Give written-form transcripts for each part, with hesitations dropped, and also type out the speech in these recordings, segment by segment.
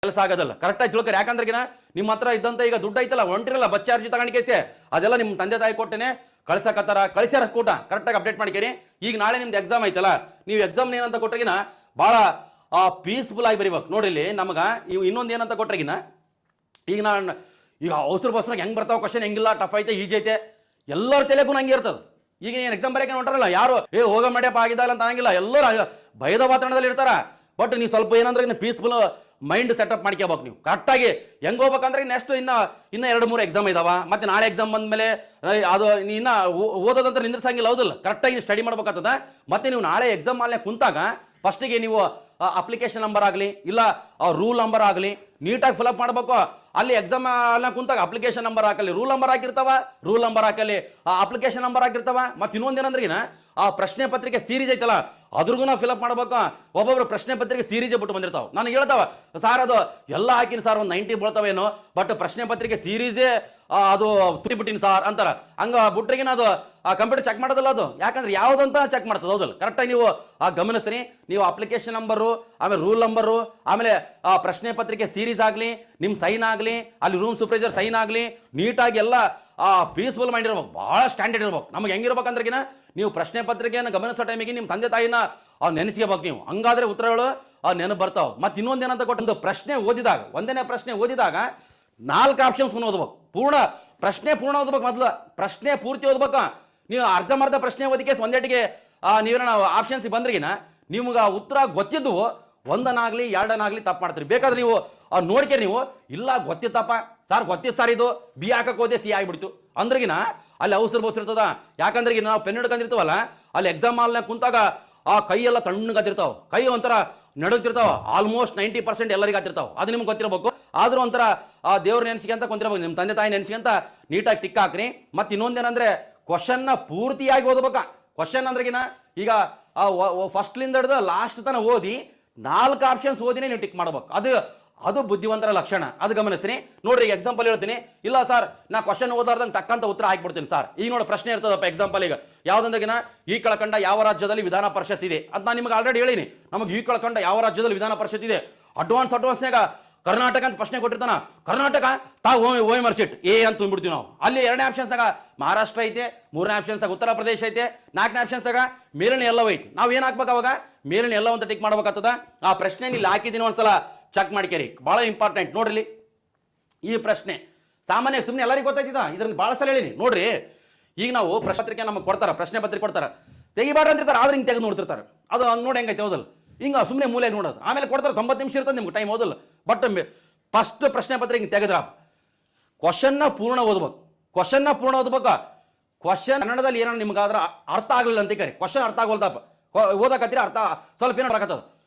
ಕೆಲಸ ಆಗೋದಲ್ಲ. ಕರೆಕ್ಟಾಗಿ ತಿಳ್ಕೊರಿ. ಯಾಕಂದ್ರೆಗಿನ ನಿಮ್ಮ ಹತ್ರ ಇದ್ದಂತ ಈಗ ದುಡ್ಡು ಐತಲ್ಲ, ಹೊಂಟಿರಲ್ಲ ಬಚ್ಚ ಅರ್ಜಿ ತಗೊಂಡು ಕೇಸೆ, ಅದೆಲ್ಲ ನಿಮ್ಮ ತಂದೆ ತಾಯಿ ಕೊಟ್ಟೇನೆ ಕಳ್ಸಕತ್ತಾರ, ಕಳಿಸ್ಯಾರ ಕೂಟ. ಕರೆಕ್ಟಾಗಿ ಅಪ್ಡೇಟ್ ಮಾಡ್ಕೇರಿ. ಈಗ ನಾಳೆ ನಿಮ್ದು ಎಕ್ಸಾಮ್ ಐತಲ್ಲ, ನೀವು ಎಕ್ಸಾಮ್ ಏನಂತ ಕೊಟ್ರಗಿನ ಭಾಳ ಪೀಸ್ಫುಲ್ ಆಗಿ ಬರಿಬೇಕು. ನೋಡ್ರಿ ಇಲ್ಲಿ ನಮಗೆ ಇನ್ನೊಂದು ಏನಂತ ಕೊಟ್ರಗಿನ, ಈಗ ಅವಸರ ಬಸ್ನಾಗ ಹೆಂಗೆ ಬರ್ತಾವೆ ಕ್ವಶನ್, ಹೆಂಗಿಲ್ಲ, ಟಫ್ ಐತೆ, ಈಜಿ ಐತೆ, ಎಲ್ಲರ ತಲೆಗೂ ಹಂಗೆ ಇರ್ತದೆ. ಈಗ ಏನು ಎಕ್ಸಾಮ್ ಬರೆಯಕ್ಕೆ ಹೊಂಟಾರಲ್ಲ, ಯಾರು ಹೋಗ ಮಾಡ್ಯಪ್ಪ ಆಗಿದ್ದಲ್ಲ ಅಂತ ಅನ್ನಂಗಿಲ್ಲ, ಎಲ್ಲರೂ ಭಯದ ವಾತಾವರಣದಲ್ಲಿ ಇರ್ತಾರ. ಬಟ್ ನೀವು ಸ್ವಲ್ಪ ಏನಂದ್ರೆ ಪೀಸ್ಫುಲ್ ಮೈಂಡ್ ಸೆಟಪ್ ಮಾಡ್ಕೋಬೇಕು. ನೀವು ಕರೆಕ್ಟಾಗಿ ಹೆಂಗೆ ಹೋಗ್ಬೇಕಂದ್ರೆ ನೆಕ್ಸ್ಟ್ ಇನ್ನು 2-3 ಎಕ್ಸಾಮ್ ಇದಾವ. ಮತ್ತೆ ನಾಳೆ ಎಕ್ಸಾಮ್ ಬಂದಮೇಲೆ ಅದು ಇನ್ನು ಓದೋದಂತ ನಿಂದ್ರಿಸಂಗಿಲ್ಲ, ಹೌದಿಲ್ಲ? ಕರೆಕ್ಟಾಗಿ ಸ್ಟಡಿ ಮಾಡ್ಬೇಕಾಗ್ತದ. ಮತ್ತೆ ನೀವು ನಾಳೆ ಎಕ್ಸಾಮ್ ಅಲ್ಲೇ ಕುಂತಾಗ ಫಸ್ಟಿಗೆ ನೀವು ಅಪ್ಲಿಕೇಶನ್ ನಂಬರ್ ಆಗಲಿ ಇಲ್ಲ ರೂಲ್ ನಂಬರ್ ಆಗಲಿ ನೀಟಾಗಿ ಫಿಲಪ್ ಮಾಡಬೇಕು. ಅಲ್ಲಿ ಎಕ್ಸಾಮ್ ಅಲ್ಲ ಕುಂತಾಗ ಅಪ್ಲಿಕೇಶನ್ ನಂಬರ್ ಹಾಕಲಿ, ರೂಲ್ ನಂಬರ್ ಹಾಕಿರ್ತಾವ, ರೂಲ್ ನಂಬರ್ ಹಾಕಲಿ, ಅಪ್ಲಿಕೇಶನ್ ನಂಬರ್ ಹಾಕಿರ್ತಾವ. ಮತ್ತು ಇನ್ನೊಂದೇನಂದ್ರಿಗಿನ ಆ ಪ್ರಶ್ನೆ ಪತ್ರಿಕೆ ಸೀರೀಸ್ ಐತಲ್ಲ ಅದ್ರಿಗೂ ನಾವು ಫಿಲಪ್ ಮಾಡ್ಬೇಕು. ಒಬ್ಬೊಬ್ರು ಪ್ರಶ್ನೆ ಪತ್ರಿಕೆ ಸೀರೀಸೇ ಬಿಟ್ಟು ಬಂದಿರ್ತಾವೆ. ನನಗೆ ಹೇಳ್ತಾವ, ಸಾರ್ ಅದು ಎಲ್ಲ ಹಾಕಿನ ಸಾರ್ ಒಂದು 90 ಬೀಳ್ತಾವೇನೋ, ಬಟ್ ಪ್ರಶ್ನೆ ಪತ್ರಿಕೆ ಸೀರೀಸೇ ಅದು ಬಿಟ್ಟಿನಿ ಸಾರ್ ಅಂತಾರ. ಹಂಗೆ ಬಿಟ್ರಿಗಿನ ಅದು ಕಂಪ್ಯೂಟರ್ ಚೆಕ್ ಮಾಡೋದಲ್ಲ ಅದು. ಯಾಕಂದ್ರೆ ಯಾವುದಂತ ಚೆಕ್ ಮಾಡ್ತದೆ, ಹೌದಲ್ಲ? ಕರೆಕ್ಟಾಗಿ ನೀವು ಗಮನಿಸ್ರಿ. ನೀವು ಅಪ್ಲಿಕೇಶನ್ ನಂಬರು, ಆಮೇಲೆ ರೂಲ್ ನಂಬರು, ಆಮೇಲೆ ಪ್ರಶ್ನೆ ಪತ್ರಿಕೆ ಸೀರೀಸ್ ಆಗಲಿ, ನಿಮ್ಮ ಸೈನ್ ಆಗಲಿ, ಅಲ್ಲಿ ರೂಮ್ ಸೂಪರ್ವೈಸರ್ ಸೈನ್ ಆಗಲಿ, ನೀಟಾಗಿ ಎಲ್ಲ ಪೀಸ್ಫುಲ್ ಮೈಂಡ್ ಇರ್ಬೇಕು, ಭಾಳ ಸ್ಟ್ಯಾಂಡರ್ಡ್ ಇರ್ಬೇಕು. ನಮಗೆ ಹೆಂಗಿರ್ಬೇಕಂದ್ರೆಗಿನ ನೀವು ಪ್ರಶ್ನೆ ಪತ್ರಿಕೆಯನ್ನು ಗಮನಿಸೋ ಟೈಮಿಗೆ ನಿಮ್ಮ ತಂದೆ ತಾಯಿನ ನೆನೆಸ್ಕೋಬೇಕು ನೀವು. ಹಂಗಾದ್ರೆ ಉತ್ತರಗಳು ನೆನಪು ಬರ್ತಾವೆ. ಮತ್ತು ಇನ್ನೊಂದು ಏನಂತ ಕೊಟ್ಟು, ಪ್ರಶ್ನೆ ಓದಿದಾಗ, ಒಂದನೇ ಪ್ರಶ್ನೆ ಓದಿದಾಗ 4 ಆಪ್ಷನ್ಸ್ ಓದ್ಬೇಕು. ಪ್ರಶ್ನೆ ಪೂರ್ಣ ಓದ್ಬೇಕು. ಮೊದಲು ಪ್ರಶ್ನೆ ಪೂರ್ತಿ ಓದ್ಬೇಕು. ನೀವು ಅರ್ಧಂಬರ್ಧ ಪ್ರಶ್ನೆ ಓದಿಕೆ ಒಂದೇಟಿಗೆ ನೀವೇನ ಆಪ್ಷನ್ಸ್ ಬಂದ್ರಿಗಿನ ನಿಮ್ಗೆ ಉತ್ತರ ಗೊತ್ತಿದ್ದು ಒಂದನಾಗ್ಲಿ ಎರಡನಾಗ್ಲಿ ತಪ್ಪು ಮಾಡ್ತೀರಿ. ಬೇಕಾದ್ರೆ ನೀವು ನೋಡ್ಕೆ ನೀವು ಇಲ್ಲ ಗೊತ್ತಿತ್ತಪ್ಪ ಸಾರ್, ಗೊತ್ತಿತ್ತು ಸರ್, ಇದು ಬಿ ಹಾಕಕ್ಕೆ ಹೋದೆ ಸಿ ಆಗಿಬಿಡ್ತು ಅಂದ್ರಿಗಿನ ಅಲ್ಲಿ ಅವಸರ ಬೋಸಿರ್ತದ. ಯಾಕಂದ್ರೆ ಈಗ ನಾವು ಪೆನ್ ಹಿಡ್ಕೊಂಡಿರ್ತೀವಲ್ಲ, ಅಲ್ಲಿ ಎಕ್ಸಾಮ್ ಹಾಲ್ನಾಗ ಕುಂತಾಗ ಕೈ ಎಲ್ಲ ತಣ್ಣಗತ್ತಿರ್ತಾವೆ, ಕೈ ಒಂಥರ ನಡುತ್ತಿರ್ತಾವೆ. ಆಲ್ಮೋಸ್ಟ್ 90% ಎಲ್ಲರಿಗೆ ಆತಿರ್ತಾವೆ. ಅದು ನಿಮ್ಗೆ ಗೊತ್ತಿರಬೇಕು. ಆದ್ರೂ ಒಂಥರ ದೇವ್ರ ನೆನೆಸಿಕೆ ಅಂತ ಕುಂತಿರ್ಬೇಕು, ನಿಮ್ಮ ತಂದೆ ತಾಯಿ ನೆನೆಸಿಕೆ ಅಂತ ನೀಟಾಗಿ ಟಿಕ್ ಹಾಕ್ರಿ. ಮತ್ತು ಇನ್ನೊಂದೇನಂದ್ರೆ ಕ್ವಶನ್ನ ಪೂರ್ತಿಯಾಗಿ ಓದ್ಬೇಕ. ಕ್ವಶನ್ ಅಂದ್ರೆಗಿನ ಈಗ ಫಸ್ಟ್ಲಿಂದ ಹಿಡಿದು ಲಾಸ್ಟ್ ತನಕ ಓದಿ 4 ಆಪ್ಷನ್ಸ್ ಓದಿನೇ ನೀವು ಟಿಕ್ ಮಾಡ್ಬೇಕು. ಅದು ಬುದ್ಧಿವಂತರ ಲಕ್ಷಣ. ಅದು ಗಮನಿಸ್ರಿ. ನೋಡ್ರಿ ಎಕ್ಸಾಂಪಲ್ ಹೇಳ್ತೀನಿ. ಇಲ್ಲ ಸರ್, ನಾ ಕ್ವಶನ್ ಓದಾರ್ದಂಗೆ ಟಕ್ಕಂತ ಉತ್ತರ ಹಾಕ್ಬಿಡ್ತೀನಿ ಸರ್. ಈಗ ನೋಡಿ ಪ್ರಶ್ನೆ ಇರ್ತದಪ್ಪ ಎಕ್ಸಾಂಪಲ್. ಈಗ ಯಾವ್ದಂದ್ರಗಿನ ಈ ಕೆಳಕಂಡ ಯಾವ ರಾಜ್ಯದಲ್ಲಿ ವಿಧಾನ ಪರಿಷತ್ ಇದೆ ಅಂತ ನಾನು ನಿಮ್ಗೆ ಆಲ್ರೆಡಿ ಹೇಳಿನಿ. ನಮಗೆ ಈ ಕೆಳಕಂಡ ಯಾವ ರಾಜ್ಯದಲ್ಲಿ ವಿಧಾನ ಪರಿಷತ್ ಇದೆ, ಅಡ್ವಾನ್ಸ್ನಾಗ ಕರ್ನಾಟಕ ಅಂತ ಪ್ರಶ್ನೆ ಕೊಟ್ಟಿರ್ತಾನ. ಕರ್ನಾಟಕ ಓಎಂಆರ್ ಸೀಟ್ ಎ ಅಂತ ತುಂಬಿಡ್ತೀವಿ ನಾವು. ಅಲ್ಲಿ 2ನೇ ಆಪ್ಷನ್ಸಾಗ ಮಹಾರಾಷ್ಟ್ರ ಐತೆ, 3ನೇ ಆಪ್ಷನ್ಸಾಗ ಉತ್ತರ ಪ್ರದೇಶ ಐತೆ, 4ನೇ ಆಪ್ಷನ್ಸಾಗ ಮೇಲಿನ ಎಲ್ಲವೂ ಐತಿ. ನಾವು ಏನು ಹಾಕ್ಬೇಕು ಅವಾಗ? ಮೇಲಿನ ಎಲ್ಲವೂ ಅಂತ ಟಿಕ್ ಮಾಡ್ಬೇಕಾಗ್ತದ. ಆ ಪ್ರಶ್ನೆ ಇಲ್ಲಿ ಹಾಕಿದ್ದೀನಿ, ಒಂದ್ಸಲ ಚೆಕ್ ಮಾಡ್ಕೇರಿ, ಭಾಳ ಇಂಪಾರ್ಟೆಂಟ್. ನೋಡ್ರಿ ಈ ಪ್ರಶ್ನೆ ಸಾಮಾನ್ಯ ಸುಮ್ಮನೆ ಎಲ್ಲರಿಗೂ ಗೊತ್ತಾಯ್ತಿದ, ಇದ್ರಲ್ಲಿ ಭಾಳ ಸಲ ಹೇಳಿನಿ. ನೋಡ್ರಿ ಈಗ ನಾವು ಪ್ರಶ್ನೆ ಪತ್ರಿಕೆ ನಮಗೆ ಕೊಡ್ತಾರ, ಪ್ರಶ್ನೆ ಪತ್ರಿಕೆ ಕೊಡ್ತಾರ, ತೆಗಿಬಾರ್ದು ಅಂತಿರ್ತಾರೆ, ಆದ್ರೆ ಹಿಂಗೆ ತೆಗೆದು ನೋಡ್ತಿರ್ತಾರೆ. ಅದು ನೋಡಿ ಹೆಂಗೈತೆ, ಹೌದಲ್ಲ? ಹಿಂಗೆ ಸುಮ್ಮನೆ ಮೂಲೆ ನೋಡೋದು. ಆಮೇಲೆ ಕೊಡ್ತಾರೆ 90 ನಿಮಿಷ ಇರ್ತದೆ ನಿಮ್ಗೆ ಟೈಮ್, ಹೌದಲ್ಲ? ಬಟ್ ಫಸ್ಟ್ ಪ್ರಶ್ನೆ ಪತ್ರಿಕೆ ಹಿಂಗೆ ತೆಗೆದ್ರ ಕ್ವಶನ್ನ ಪೂರ್ಣ ಓದ್ಬೇಕು. ಕ್ವಶನ್ನ ಪೂರ್ಣ ಓದ್ಬೇಕು. ಕ್ವಶನ್ ಕನ್ನಡದಲ್ಲಿ ಏನೋ ನಿಮ್ಗಾದ್ರೆ ಅರ್ಥ ಆಗಲಿಲ್ಲ ಅಂತ ಕರಿ, ಕ್ವಶನ್ ಅರ್ಥ ಆಗೋಲ್ದಪ್ಪ, ಓದಕತ್ತೀರ ಅರ್ಥ ಸ್ವಲ್ಪ ಏನೋ ಆಗತ್ತದ.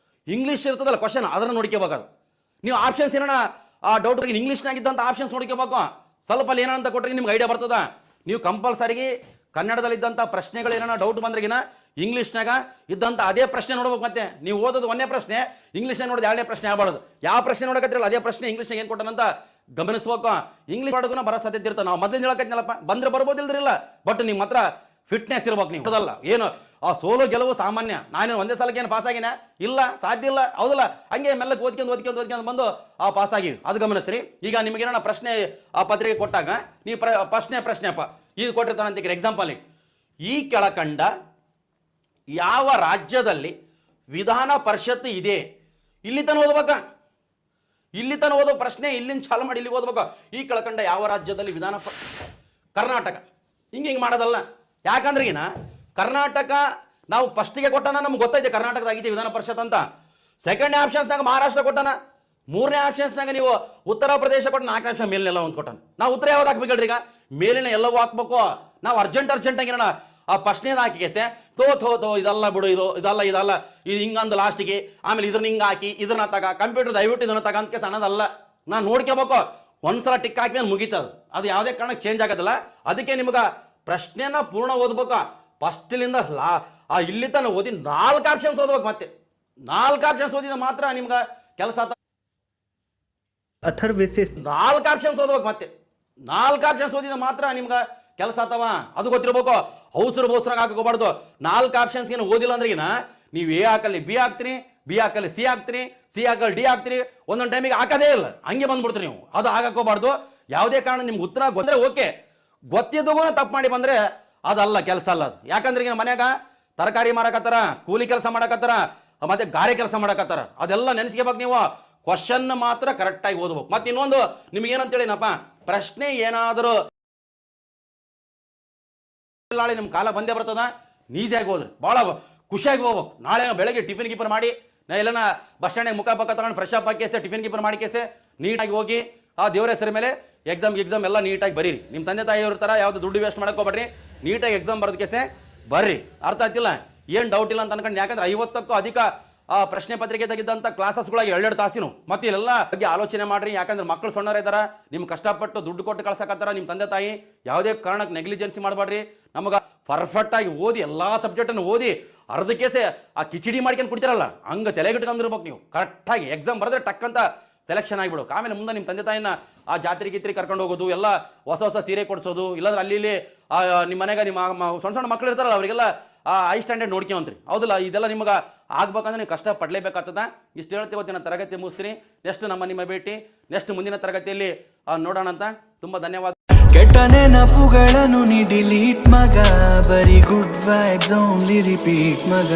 ಇಂಗ್ಲೀಷ್ ಇರ್ತದಲ್ಲ ಕ್ವಶನ್, ಅದನ್ನು ನೋಡ್ಕೋಬೇಕಾದ. ನೀವು ಆಪ್ಷನ್ಸ್ ಏನಾರ ಡೌಟ್ ಇಂಗ್ಲೀಷ್ನಾಗಿದ್ದಂಥ ಆಪ್ಷನ್ಸ್ ನೋಡ್ಕೋಬೇಕು. ಸ್ವಲ್ಪ ಅಲ್ಲಿ ಏನಂತ ಕೊಟ್ಟರೆ ನಿಮ್ಗೆ ಐಡಿಯಾ ಬರ್ತದ. ನೀವು ಕಂಪಲ್ಸರಿಗೆ ಕನ್ನಡದಲ್ಲಿದ್ದಂಥ ಪ್ರಶ್ನೆಗಳು ಏನಾರ ಡೌಟ್ ಬಂದ್ರಿಗಿನ ಇಂಗ್ಲೀಷ್ನಾಗ ಇದ್ದಂಥ ಅದೇ ಪ್ರಶ್ನೆ ನೋಡ್ಬೇಕು. ಮತ್ತೆ ನೀವು ಓದೋದು 1ನೇ ಪ್ರಶ್ನೆ, ಇಂಗ್ಲೀಷ್ನಾಗ ನೋಡೋದು 2ನೇ ಪ್ರಶ್ನೆ ಆಗ್ಬಾರ್ದು. ಯಾವ ಪ್ರಶ್ನೆ ನೋಡಕತ್ತಿರಲ್ಲ ಅದೇ ಪ್ರಶ್ನೆ ಇಂಗ್ಲೀಷ್ನಾಗ ಏನು ಕೊಟ್ಟನಂತ ಗಮನಿಸ್ಬೇಕು. ಇಂಗ್ಲೀಷ್ ಮಾಡೋದನ್ನ ಬರೋ ಸಾಧ್ಯತೆ ಇರ್ತದೆ. ನಾವು ಮೊದಲು ಹೇಳಕತ್ತಿನಲ್ಲಪ್ಪ, ಬಂದ್ರೆ ಬರ್ಬೋದಿಲ್ದ್ರಿಲ್ಲ, ಬಟ್ ನಿಮ್ಮ ಹತ್ರ ಫಿಟ್ನೆಸ್ ಇರ್ಬೇಕು. ನೀವು ಅದಲ್ಲ ಏನು ಸೋಲು ಗೆಲುವು ಸಾಮಾನ್ಯ. ನಾನು ಒಂದೇ ಸಲಕ್ಕೆ ಏನು ಪಾಸ್ ಆಗಿನ ಇಲ್ಲ, ಸಾಧ್ಯ ಇಲ್ಲ, ಹೌದಲ್ಲ? ಹಂಗೆ ಮೆಲ್ಲಕ್ಕೆ ಓದ್ಕೊಂಡು ಬಂದು ಪಾಸ್ ಆಗಿವಿ. ಅದು ಗಮನಿಸ್ರಿ. ಈಗ ನಿಮಗೇನ ಪ್ರಶ್ನೆ ಪತ್ರಿಕೆ ಕೊಟ್ಟಾಗ ನೀವು ಪ್ರಶ್ನೆಪ್ಪ ಇದು ಕೊಟ್ಟಿರ್ತಾನಂತ ಎಕ್ಸಾಂಪಲ್, ಈ ಕೆಳಕಂಡ ಯಾವ ರಾಜ್ಯದಲ್ಲಿ ವಿಧಾನ ಪರಿಷತ್ ಇದೆ, ಇಲ್ಲಿ ತನ ಓದ್ಬೇಕ. ಇಲ್ಲಿ ತನ ಓದೋ ಪ್ರಶ್ನೆ ಇಲ್ಲಿಂದ ಚಾಲು ಮಾಡಿ ಇಲ್ಲಿಗೆ ಓದ್ಬೇಕ. ಈ ಕೆಳಕಂಡ ಯಾವ ರಾಜ್ಯದಲ್ಲಿ ವಿಧಾನ ಕರ್ನಾಟಕ. ಹಿಂಗೆ ಮಾಡೋದಲ್ಲ. ಯಾಕಂದ್ರೆಗಿನ ಕರ್ನಾಟಕ ನಾವು ಫಸ್ಟಿಗೆ ಕೊಟ್ಟಾನ, ನಮ್ಗೆ ಗೊತ್ತೈತೆ ಕರ್ನಾಟಕದಾಗಿದೆ ವಿಧಾನ ಪರಿಷತ್ ಅಂತ. 2ನೇ ಆಪ್ಷನ್ಸ್ನಾಗ ಮಹಾರಾಷ್ಟ್ರ ಕೊಟ್ಟಾನ, 3ನೇ ಆಪ್ಷನ್ಸ್ನಾಗ ನೀವು ಉತ್ತರ ಪ್ರದೇಶ ಕೊಟ್ಟು, 4ನೇ ಆಪ್ಷನ್ ಮೇಲಿನೆಲ್ಲ ಒಂದು ಕೊಟ್ಟಾನ. ನಾವು ಉತ್ತರ ಯಾವ್ದು ಹಾಕ್ಬೇಕು ಹೇಳ್ರಿ? ಈಗ ಮೇಲಿನ ಎಲ್ಲವೂ ಹಾಕ್ಬೇಕು. ನಾವು ಅರ್ಜೆಂಟಾಗಿ ಏನೋಣ ಆ ಪ್ರಶ್ನೆದ ಹಾಕಿಗೆ ತೋ ಇದಲ್ಲ ಬಿಡು, ಇದಲ್ಲ ಇದು ಹಿಂಗಂದು ಲಾಸ್ಟಿಗೆ, ಆಮೇಲೆ ಇದನ್ನ ಹಿಂಗೆ ಹಾಕಿ ಇದನ್ನ ತಗ, ಕಂಪ್ಯೂಟರ್ ದಯವಿಟ್ಟು ಇದನ್ನ ತಗ ಅಂತ ಸಣ್ಣದಲ್ಲ. ನಾನು ನೋಡ್ಕೋಬೇಕು. ಒಂದ್ಸಲ ಟಿಕ್ ಹಾಕಿ ಮೇಲೆ ಮುಗೀತದ. ಅದು ಯಾವುದೇ ಕಾರಣಕ್ಕೆ ಚೇಂಜ್ ಆಗೋದಿಲ್ಲ. ಅದಕ್ಕೆ ನಿಮ್ಗೆ ಪ್ರಶ್ನೆನ ಪೂರ್ಣ ಓದ್ಬೇಕು. ಫಸ್ಟ್ಲಿಂದ ಇಲ್ಲಿ ತನ ಓದಿ 4 ಆಪ್ಷನ್ಸ್ ಓದ್ಬೇಕು. ಮತ್ತೆ 4 ಆಪ್ಷನ್ಸ್ ಓದಿದ ಮಾತ್ರ ನಿಮ್ಗೆ ಕೆಲಸ. 4 ಆಪ್ಷನ್ಸ್ ಓದ್ಬೇಕು. ಮತ್ತೆ 4 ಆಪ್ಷನ್ಸ್ ಓದಿದ ಮಾತ್ರ ನಿಮ್ಗೆ ಕೆಲಸ ಆತವ. ಅದು ಗೊತ್ತಿರ್ಬೇಕು. ಅವಸರ ಬೋಸರಾಗ ಹಾಕೋಬಾರ್ದು. 4 ಆಪ್ಷನ್ಸ್ ಏನು ಓದಿಲ್ಲ ಅಂದ್ರೆಗಿನ ನೀವು ಎ ಹಾಕಲ್ಲಿ ಬಿ ಹಾಕ್ತೀರಿ, ಬಿ ಹಾಕಲ್ಲಿ ಸಿ ಹಾಕ್ತೀರಿ, ಸಿ ಹಾಕಲ್ಲಿ ಡಿ ಹಾಕ್ತೀರಿ, ಒಂದೊಂದು ಟೈಮಿಗೆ ಹಾಕೋದೇ ಇಲ್ಲ, ಹಂಗೆ ಬಂದ್ಬಿಡ್ತೀರಿ ನೀವು. ಅದು ಹಾಕೋಬಾರ್ದು. ಯಾವುದೇ ಕಾರಣ ನಿಮ್ಗೆ ಉತ್ತರ ಗೊತ್ತಂದ್ರೆ ಓಕೆ, ಗೊತ್ತಿದ್ದಗೂ ತಪ್ಪು ಮಾಡಿ ಬಂದ್ರೆ ಅದಲ್ಲ, ಕೆಲಸ ಅಲ್ಲ ಅದು. ಯಾಕಂದ್ರೆ ಈಗ ಮನ್ಯಾಗ ತರಕಾರಿ ಮಾರಕತ್ತಾರ, ಕೂಲಿ ಕೆಲಸ ಮಾಡಕತ್ತಾರ, ಮತ್ತೆ ಗಾರೆ ಕೆಲಸ ಮಾಡಕತ್ತಾರ, ಅದೆಲ್ಲ ನೆನೆಸ್ಕೋಬೇಕು ನೀವು. ಕ್ವಶನ್ ಮಾತ್ರ ಕರೆಕ್ಟಾಗಿ ಓದ್ಬೇಕು. ಮತ್ತೆ ಇನ್ನೊಂದು ನಿಮ್ಗೆ ಏನಂತೇಳಿನಪ್ಪ, ಪ್ರಶ್ನೆ ಏನಾದರೂ ನಾಳೆ ನಿಮ್ಮ ಕಾಲ ಬಂದೇ ಬರ್ತದ, ನೀಸಿಯಾಗಿ ಹೋದ್ರಿ ಭಾಳ ಖುಷಿಯಾಗಿ ಹೋಗ್ಬೇಕು. ನಾಳೆ ಬೆಳಗ್ಗೆ ಟಿಫಿನ್ ಗಿಫಿನ್ ಮಾಡಿ ಎಲ್ಲನ ಬಸ್ ಸ್ಟ್ಯಾಂಡಿಗೆ ಮುಖ ಪಕ್ಕ ತಗೊಂಡು ಫ್ರೆಶ್ ಅಪ್ ಹಾಕೇಸೆ ಟಿಫಿನ್ ಗಿಫಿನ್ ಮಾಡಿ ಕೇಸೆ ನೀಟಾಗಿ ಹೋಗಿ ಆ ದೇವರ ಹೆಸರ ಮೇಲೆ ಎಕ್ಸಾಮ್ ಎಲ್ಲ ನೀಟಾಗಿ ಬರೀರಿ. ನಿಮ್ಮ ತಂದೆ ತಾಯಿಯವ್ರ ಥರ ಯಾವ್ದು ದುಡ್ಡು ವೇಸ್ಟ್ ಮಾಡ್ಕೋಬೇಡ್ರಿ, ನೀಟಾಗಿ ಎಕ್ಸಾಮ್ ಬರೋದು ಕೇಸೆ ಬರ್ರಿ. ಅರ್ಥ ಆಯ್ತಿಲ್ಲ, ಏನು ಡೌಟ್ ಇಲ್ಲ ಅಂತ ಅನ್ಕೊಂಡು. ಯಾಕಂದ್ರೆ 50ಕ್ಕೂ ಅಧಿಕ ಪ್ರಶ್ನೆ ಪತ್ರಿಕೆ ತೆಗೆದಂಥ ಕ್ಲಾಸಸ್ಗಳಾಗಿ 2 ತಾಸಿನು. ಮತ್ತೆ ಇಲ್ಲೆಲ್ಲ ಬಗ್ಗೆ ಆಲೋಚನೆ ಮಾಡ್ರಿ. ಯಾಕಂದ್ರೆ ಮಕ್ಕಳು ಸಣ್ಣರ ಇದ್ದಾರೆ, ನಿಮ್ಗೆ ಕಷ್ಟಪಟ್ಟು ದುಡ್ಡು ಕೊಟ್ಟು ಕಳ್ಸಕತ್ತಾರ ನಿಮ್ಮ ತಂದೆ ತಾಯಿ. ಯಾವುದೇ ಕಾರಣಕ್ಕೆ ನೆಗ್ಲಿಜೆನ್ಸಿ ಮಾಡಬೇಡ್ರಿ. ನಮಗೆ ಪರ್ಫೆಕ್ಟಾಗಿ ಓದಿ ಎಲ್ಲ ಸಬ್ಜೆಕ್ಟನ್ನು ಓದಿ ಅರ್ಧಕ್ಕೇಸೆ ಆ ಕಿಚಡಿ ಮಾಡ್ಕೊಂಡು ಕುಡ್ತಿರಲ್ಲ, ಹಂಗೆ ತಲೆಗಿಟ್ಕೊಂಡಿರ್ಬೇಕು ನೀವು. ಕರೆಕ್ಟಾಗಿ ಎಕ್ಸಾಮ್ ಬರೆದ್ರೆ ಟಕ್ ಅಂತ ಸೆಲೆಕ್ಷನ್ ಆಗಿಬಿಡು. ಆಮೇಲೆ ಮುಂದೆ ನಿಮ್ಮ ತಂದೆ ತಾಯಿನ ಆ ಜಾತ್ರೆ ಗಿತ್ರಿ ಕರ್ಕೊಂಡು ಹೋಗೋದು, ಎಲ್ಲ ಹೊಸ ಸೀರೆ ಕೊಡಿಸೋದು, ಇಲ್ಲಾಂದ್ರೆ ಅಲ್ಲಿ ನಿಮ್ಮ ಮನೆಗೆ ನಿಮ್ಮ ಸಣ್ಣ ಮಕ್ಕಳು ಇರ್ತಾರಲ್ಲ ಅವರಿಗೆಲ್ಲ ಹೈ ಸ್ಟ್ಯಾಂಡರ್ಡ್ ನೋಡ್ಕೊಂತ್ರಿ. ಹೌದಲ್ಲ, ಇದೆಲ್ಲ ನಿಮಗೆ ಆಗ್ಬೇಕಂದ್ರೆ ನೀವು ಕಷ್ಟ ಪಡಲೇಬೇಕಾಗ್ತದ. ಇಷ್ಟು ಹೇಳ್ತೀವಿ. ಇವತ್ತಿನ ತರಗತಿ ಮುಗಿಸ್ತೀನಿ. ನೆಕ್ಸ್ಟ್ ನಿಮ್ಮ ಭೇಟಿ ನೆಕ್ಸ್ಟ್ ಮುಂದಿನ ತರಗತಿಯಲ್ಲಿ ನೋಡೋಣ ಅಂತ. ತುಂಬ ಧನ್ಯವಾದ. ಕೆಟ್ಟ ನೆನಪುಗಳನ್ನು ಡಿಲೀಟ್ ಮಗ, ಬರೀ ಗುಡ್ ವೈಬ್ಸ್ ಓನ್ಲಿ ರಿಪೀಟ್ ಮಗ.